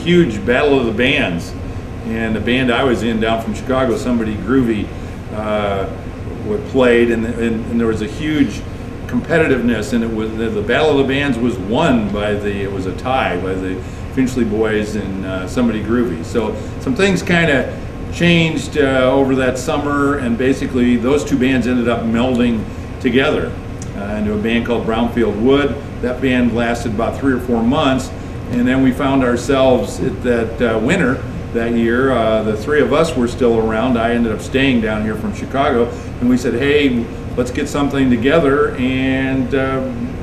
huge battle of the bands, and the band I was in down from Chicago, Somebody Groovy, played, and there was a huge competitiveness, and it was the battle of the bands was won by it was a tie by the Finchley Boys and Somebody Groovy. So some things kind of changed over that summer, and basically those two bands ended up melding together into a band called Brownfield Wood. That band lasted about 3 or 4 months, and then we found ourselves at that winter that year. The three of us were still around. I ended up staying down here from Chicago, and we said, hey, let's get something together. And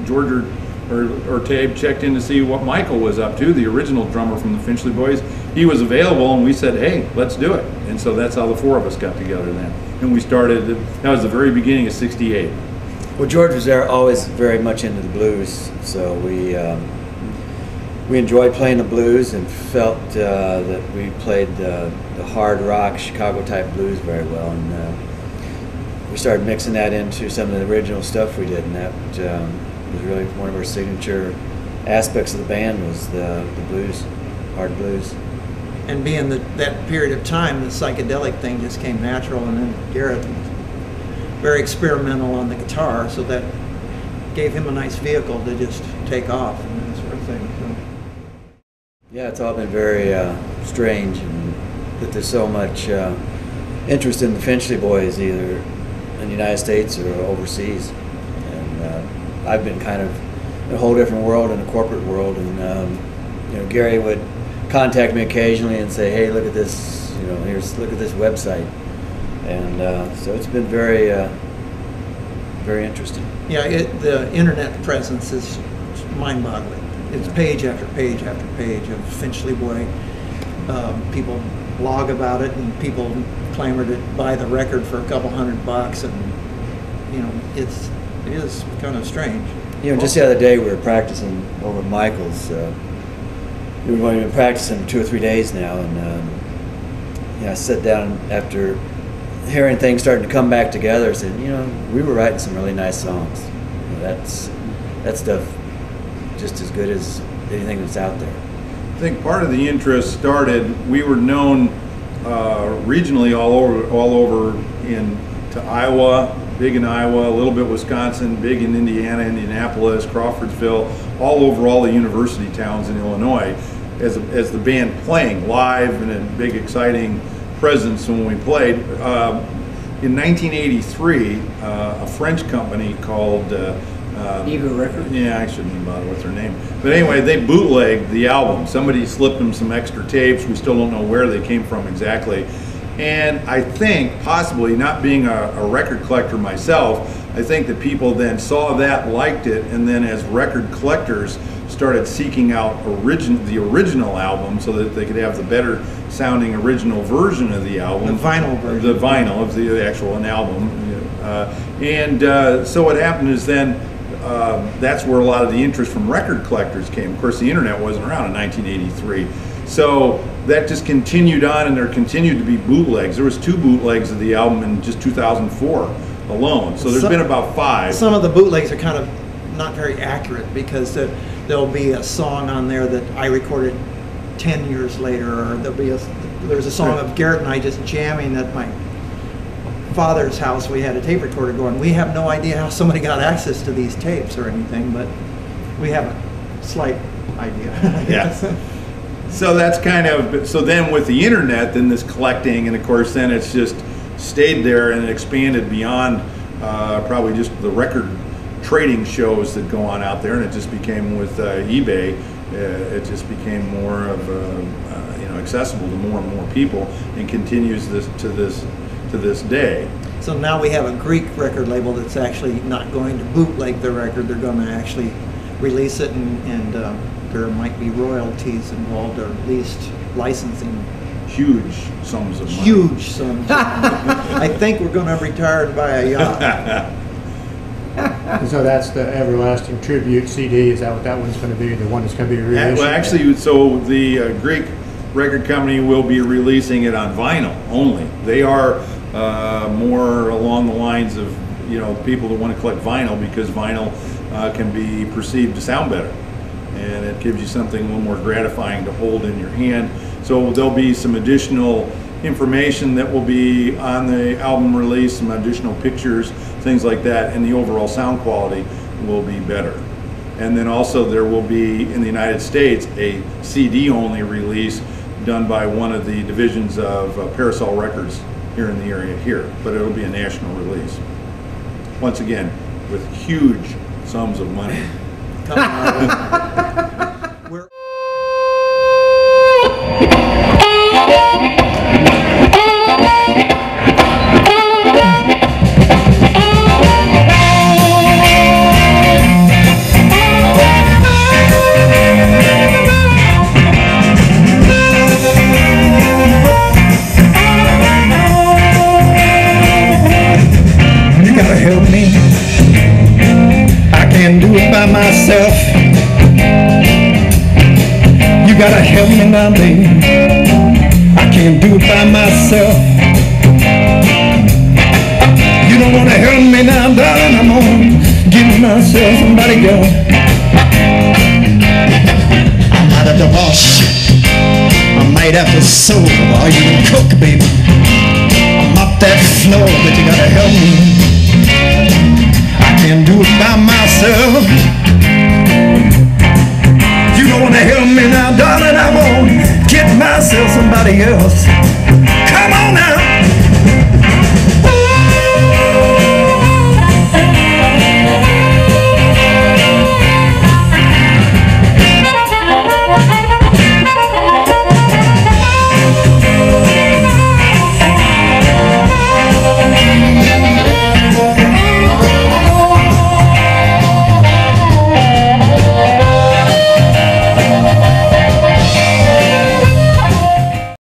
George or Tabe checked in to see what Michael was up to, the original drummer from the Finchley Boys. He was available, and we said, hey, let's do it. And so that's how the four of us got together then. And we started, that was the very beginning of '68. Well, George was there always very much into the blues, so we enjoyed playing the blues and felt that we played the hard rock Chicago type blues very well, and we started mixing that into some of the original stuff we did, and that was really one of our signature aspects of the band was the blues, hard blues. And being that period of time, the psychedelic thing just came natural, and then Garrett was very experimental on the guitar, so that gave him a nice vehicle to just take off and that sort of thing. So. Yeah, it's all been very strange, and that there's so much interest in the Finchley Boys, either in the United States or overseas. And I've been kind of in a whole different world, in a corporate world, and you know, Gary would contact me occasionally and say, "Hey, look at this! You know, look at this website." And so it's been very, very interesting. Yeah, the internet presence is mind-boggling. It's page after page after page of Finchley Boy. People blog about it, and people clamor to buy the record for a couple $100, and you know, it is kind of strange. You know, just the other day we were practicing over at Michael's. We've only been practicing 2 or 3 days now, and you know, I sat down after hearing things starting to come back together and said, you know, we were writing some really nice songs. You know, that stuff just as good as anything that's out there. I think part of the interest started, we were known regionally all over into Iowa, big in Iowa, a little bit Wisconsin, big in Indiana, Indianapolis, Crawfordsville, all over all the university towns in Illinois as the band playing live and a big exciting presence when we played. In 1983, a French company called Eva Records? Yeah, I shouldn't even bother with their name. But anyway, they bootlegged the album. Somebody slipped them some extra tapes. We still don't know where they came from exactly. And I think, possibly, not being a record collector myself, I think that people then saw that, liked it, and then as record collectors started seeking out the original album so that they could have the better sounding original version of the album. The vinyl version. The vinyl of the actual album. So what happened is then that's where a lot of the interest from record collectors came. Of course, the internet wasn't around in 1983. So that just continued on, and there continued to be bootlegs. There was 2 bootlegs of the album in just 2004 alone. So there's been about 5. Some of the bootlegs are kind of not very accurate, because there'll be a song on there that I recorded 10 years later, or there's a song of Garrett and I just jamming at my father's house. We had a tape recorder going. We have no idea how somebody got access to these tapes or anything, but we have a slight idea. Yeah. So that's kind of, so then with the internet, then this collecting, and of course then it's just stayed there and expanded beyond probably just the record trading shows that go on out there, and it just became with eBay, it just became more of you know, accessible to more and more people, and continues to this day. So now we have a Greek record label that's actually not going to bootleg the record. They're going to actually release it, and there might be royalties involved, or at least licensing. Huge sums of money. Huge sums. I think we're going to retire and buy a yacht. And so that's the Everlasting Tribute CD. Is that what that one's going to be? The one that's going to be released? Well, actually, so the Greek record company will be releasing it on vinyl only. They are more along the lines of, you know, people that want to collect vinyl, because vinyl can be perceived to sound better. and it gives you something a little more gratifying to hold in your hand. So there'll be some additional information that will be on the album release, some additional pictures, things like that, and the overall sound quality will be better. And then also there will be, in the United States, a CD-only release done by one of the divisions of Parasol Records here in the area here, but it'll be a national release. Once again, with huge sums of money. We're help me. I can't do it by myself. You gotta help me now, baby. I can't do it by myself. You don't wanna help me now, darling. I'm gonna give myself somebody else. I might have to wash, I might have to sew, or you can cook, baby. I'm up that floor, but you gotta help me. I can't do it by myself. You don't wanna help me now, darling. I'm gonna get myself somebody else.